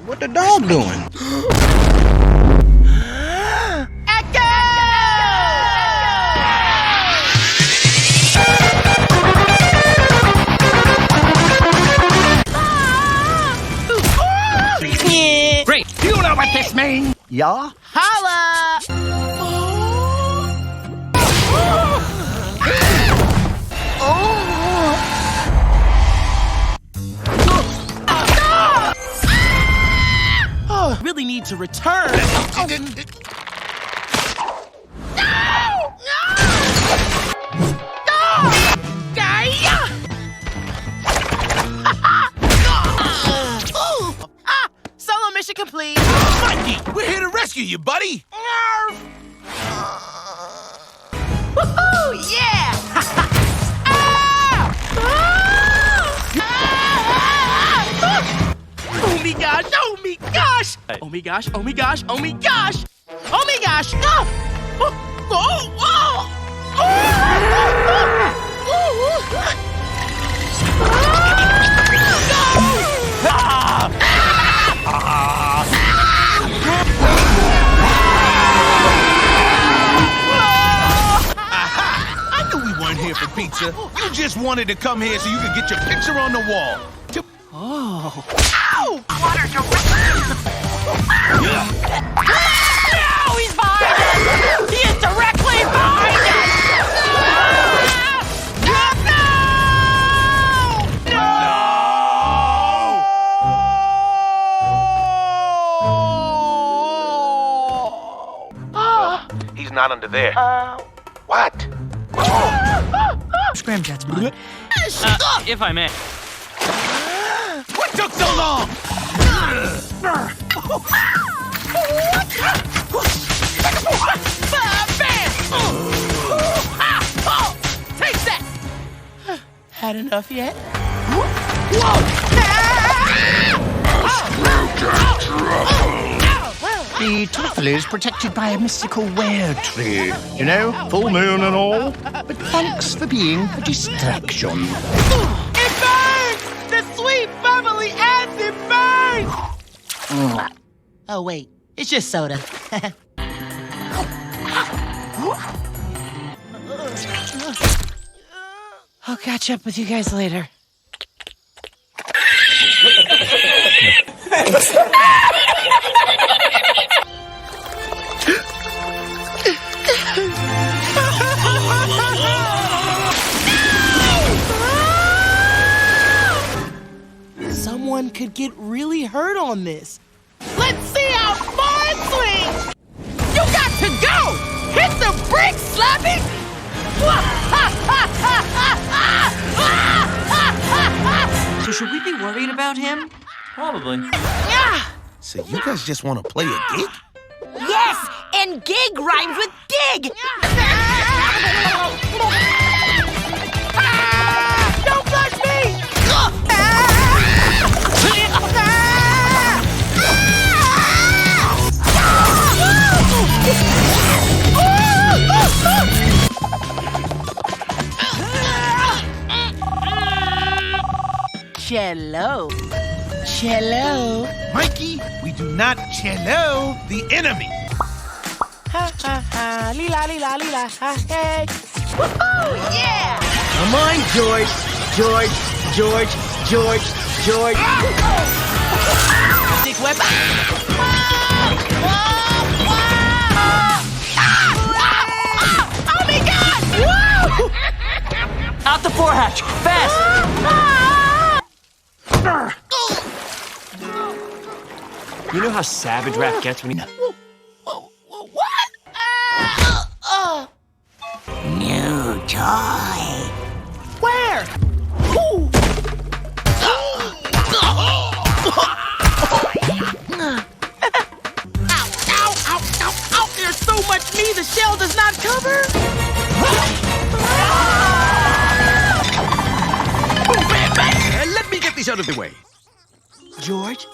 What the dog doing? Great. You know what this means? Yeah? Holla! Oh, really need to return. Solo mission complete. Mikey, we're here to rescue you, buddy. Woohoo! Yeah! Oh my gosh! Oh my gosh! Oh my gosh! Oh my gosh! Oh my gosh! Oh my gosh! I knew we weren't here for pizza. You just wanted to come here so you could get your picture on the wall. Oh! Ow! Water No! He's behind us! He is directly behind us! He's not under there. What? Scramjet's mine. If I may. What took so long? Take that! Had enough yet? The truffle is protected by a mystical were tree. You know, full moon and all. But thanks for being a distraction. It burns! The sweet bubbly acid burns! Oh, wait. It's just soda. I'll catch up with you guys later. Someone could get really hurt on this. Let's see how far it swings! You got to go! Hit the bricks, Slappy! So should we be worried about him? Probably. So you guys just want to play a gig? Yes, and gig rhymes with dig. Don't touch me! Cello. Cello. Mikey, we do not cello the enemy. Ha ha ha. Lila, lila, lila. Ha, hey. Woohoo! Yeah! Come on, George. George. Stick web. Oh my God! Woo! Out the forehatch! Fast! You know how Savage Rap gets when he... What? New toy. Where? Ooh. Ow. There's so much me the shell does not cover. Let me get these out of the way. George.